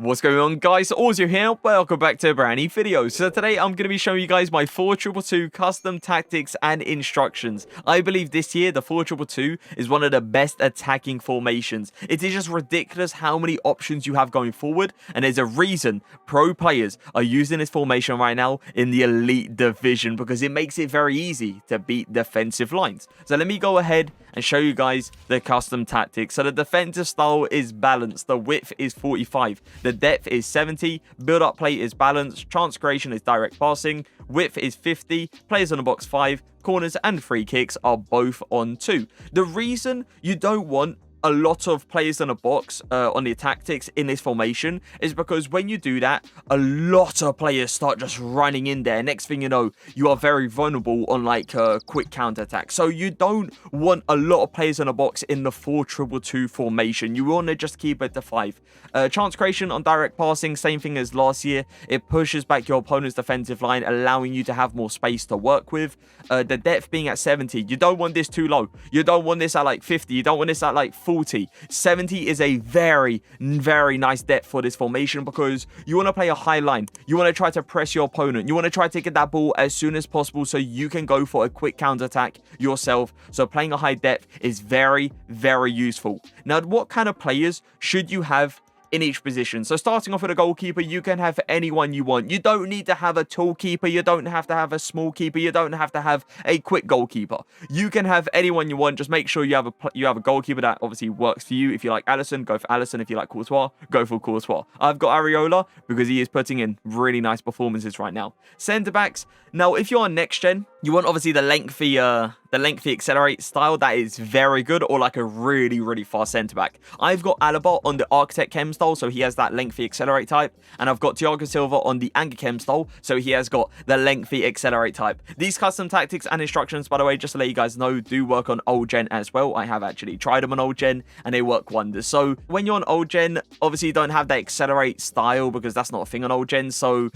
What's going on, guys? Auzio here. Welcome back to a brand new video. So today I'm going to be showing you guys my 4-2-2 custom tactics and instructions. I believe this year the 4-2-2 is one of the best attacking formations. It is just ridiculous how many options you have going forward, and there's a reason pro players are using this formation right now in the elite division because it makes it very easy to beat defensive lines. So let me go ahead and show you guys the custom tactics. So the defensive style is balanced. The width is 45. The depth is 70. Build-up play is balanced. Chance creation is direct passing. Width is 50. Players on the box 5. Corners and free kicks are both on 2. The reason you don't want a lot of players in a box on the tactics in this formation is because when you do that, a lot of players start just running in there. Next thing you know, you are very vulnerable on like quick counter attack. So you don't want a lot of players in a box in the 4-2-2 formation. You want to just keep it to 5. Chance creation on direct passing, same thing as last year. It pushes back your opponent's defensive line, allowing you to have more space to work with. The depth being at 70. You don't want this too low. You don't want this at like 50. You don't want this at like 40. 70 is a very, very nice depth for this formation because you want to play a high line. You want to try to press your opponent. You want to try to get that ball as soon as possible so you can go for a quick counter attack yourself. So playing a high depth is very, very useful. Now, what kind of players should you have in each position? So starting off with a goalkeeper, you can have anyone you want. You don't need to have a tall keeper. You don't have to have a small keeper. You don't have to have a quick goalkeeper. You can have anyone you want. Just make sure you have a goalkeeper that obviously works for you. If you like Alisson, go for Alisson. If you like Courtois, go for Courtois. I've got Areola because he is putting in really nice performances right now. Centre backs. Now, if you're on next gen, you want obviously the lengthy accelerate style. That is very good, or like a really, really fast centre back. I've got Alaba on the Architect Chem style, so he has that lengthy accelerate type, and I've got Thiago Silva on the Anchor Chem style, so he has got the lengthy accelerate type. These custom tactics and instructions, by the way, just to let you guys know, do work on old gen as well. I have actually tried them on old gen and they work wonders. So when you're on old gen, obviously you don't have that accelerate style because that's not a thing on old gen. So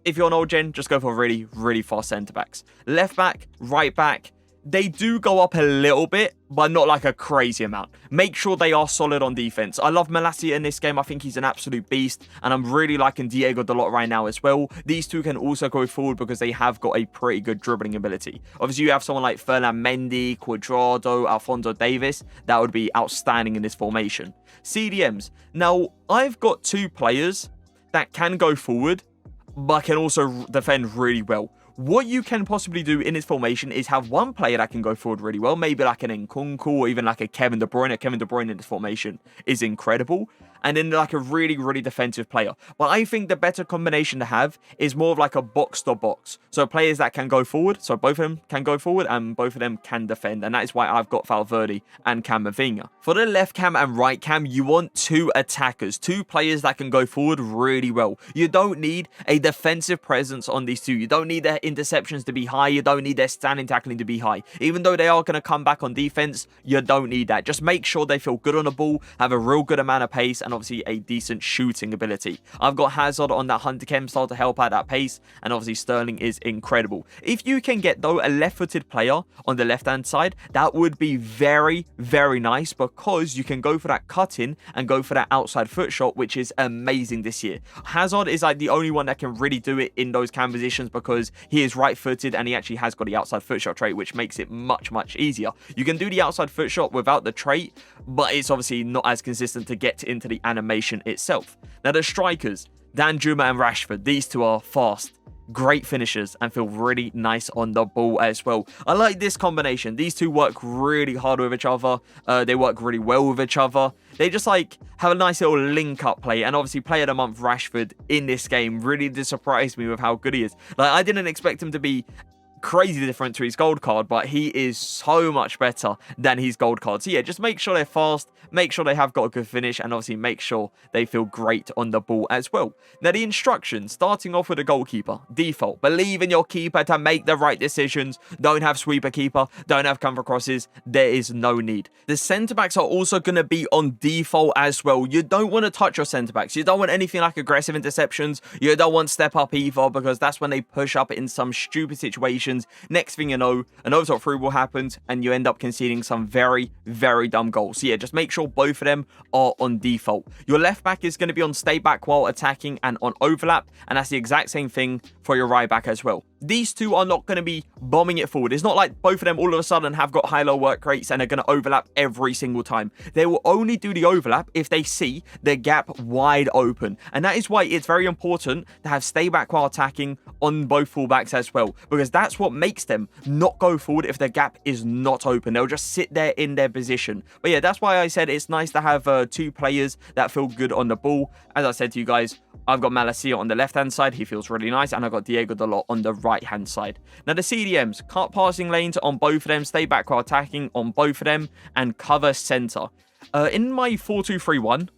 if you're on old gen, just go for really, really fast centre backs. Left back, right back, they do go up a little bit, but not like a crazy amount. Make sure they are solid on defense. I love Malacia in this game. I think he's an absolute beast, and I'm really liking Diego Dalot right now as well. These two can also go forward because they have got a pretty good dribbling ability. Obviously, you have someone like Ferland Mendy, Cuadrado, Alphonso Davies. That would be outstanding in this formation. CDMs. Now, I've got 2 players that can go forward, but can also defend really well. What you can possibly do in this formation is have one player that can go forward really well, maybe like an Nkunku or even like a Kevin De Bruyne. Kevin De Bruyne in this formation is incredible. And then like a really, really defensive player. But I think the better combination to have is more of like a box-to-box. So players that can go forward. So both of them can go forward and both of them can defend. And that is why I've got Valverde and Camavinga. For the left cam and right cam, you want 2 attackers. 2 players that can go forward really well. You don't need a defensive presence on these 2. You don't need their interceptions to be high. You don't need their standing tackling to be high. Even though they are going to come back on defense, you don't need that. Just make sure they feel good on the ball, have a real good amount of pace, and obviously a decent shooting ability. I've got Hazard on that Hunter Chem style to help out that pace, and obviously Sterling is incredible. If you can get though a left-footed player on the left-hand side, that would be very, very nice because you can go for that cut-in and go for that outside foot shot, which is amazing this year. Hazard is like the only one that can really do it in those cam positions because he is right-footed and he actually has got the outside foot shot trait, which makes it much, much easier. You can do the outside foot shot without the trait, but it's obviously not as consistent to get into the animation itself. Now, the strikers, Danjuma and Rashford, these 2 are fast, great finishers, and feel really nice on the ball as well. I like this combination. These 2 work really hard with each other. They work really well with each other. They just like have a nice little link-up play. And obviously, player of the month Rashford in this game really did surprise me with how good he is. Like, I didn't expect him to be crazy different to his gold card, but he is so much better than his gold card. So yeah, just make sure they're fast, make sure they have got a good finish, and obviously make sure they feel great on the ball as well. Now, the instructions, starting off with a goalkeeper, default, believe in your keeper to make the right decisions. Don't have sweeper keeper, don't have cover crosses, there is no need. The centre backs are also going to be on default as well. You don't want to touch your centre backs. You don't want anything like aggressive interceptions. You don't want step up either because that's when they push up in some stupid situations formations. Next thing you know, an overtop through ball happens and you end up conceding some very, very dumb goals. So yeah, just make sure both of them are on default. Your left back is going to be on stay back while attacking and on overlap, and that's the exact same thing for your right back as well. These two are not going to be bombing it forward. It's not like both of them all of a sudden have got high-low work rates and are going to overlap every single time. They will only do the overlap if they see the gap wide open. And that is why it's very important to have stay back while attacking on both fullbacks as well, because that's what makes them not go forward if the gap is not open. They'll just sit there in their position. But yeah, that's why I said it's nice to have two players that feel good on the ball. As I said to you guys, I've got Malacia on the left-hand side. He feels really nice. And I've got Diego Dalot on the right-hand side. Now, the CDMs, cut passing lanes on both of them, stay back while attacking on both of them, and cover center. In my 4-2-3-1,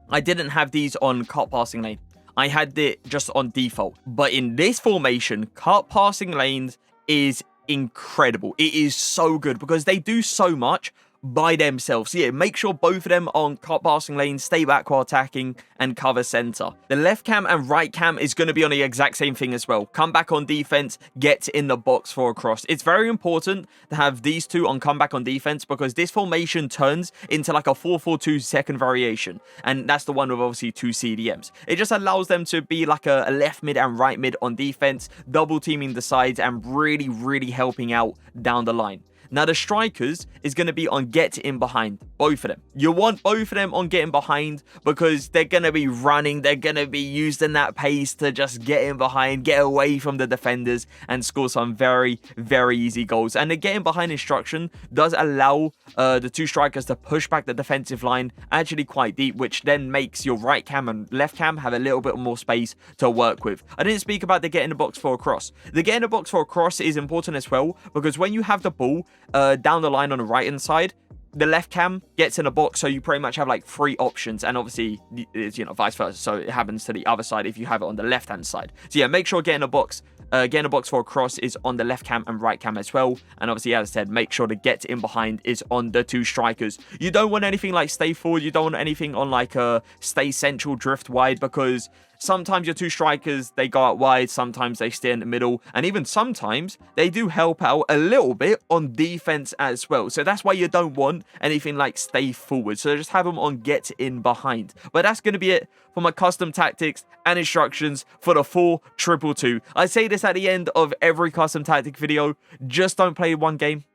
I didn't have these on cut passing lane. I had it just on default. But in this formation, cut passing lanes is incredible. It is so good because they do so much by themselves. So yeah, make sure both of them are on cut passing lanes, stay back while attacking, and cover center. The left cam and right cam is going to be on the exact same thing as well. Come back on defense, get in the box for a cross. It's very important to have these two on comeback on defense because this formation turns into like a 4-4-2 second variation, and that's the one with obviously two CDMs. It just allows them to be like a left mid and right mid on defense, double teaming the sides and really, really helping out down the line. Now, the strikers is going to be on get in behind, both of them. You want both of them on getting behind because they're going to be running. They're going to be using that pace to just get in behind, get away from the defenders and score some very, very easy goals. And the getting behind instruction does allow the two strikers to push back the defensive line actually quite deep, which then makes your right cam and left cam have a little bit more space to work with. I didn't speak about the get in the box for a cross. The get in the box for a cross is important as well because when you have the ball down the line on the right hand side, the left cam gets in a box, so you pretty much have like three options, and obviously it's, you know, vice versa, so it happens to the other side if you have it on the left hand side. So yeah, make sure getting a box for a cross is on the left cam and right cam as well. And obviously, as I said, make sure the get in behind is on the two strikers. You don't want anything like stay forward. You don't want anything on like a stay central, drift wide, because sometimes your two strikers, they go out wide, sometimes they stay in the middle, and even sometimes they do help out a little bit on defense as well. So that's why you don't want anything like stay forward. So just have them on get in behind. But that's going to be it for my custom tactics and instructions for the 4-2-2. I say this at the end of every custom tactic video: just don't play one game,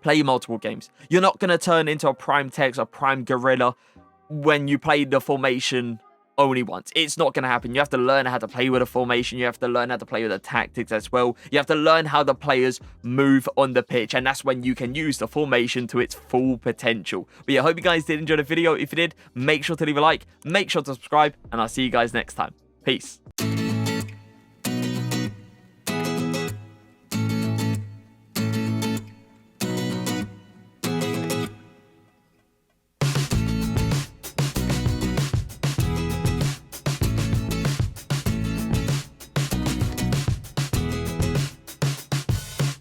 play multiple games. You're not going to turn into a prime Tex or prime Gorilla when you play the formation only once. It's not going to happen. You have to learn how to play with a formation. You have to learn how to play with the tactics as well. You have to learn how the players move on the pitch, and that's when you can use the formation to its full potential. But yeah, I hope you guys did enjoy the video. If you did, make sure to leave a like, make sure to subscribe, and I'll see you guys next time. Peace.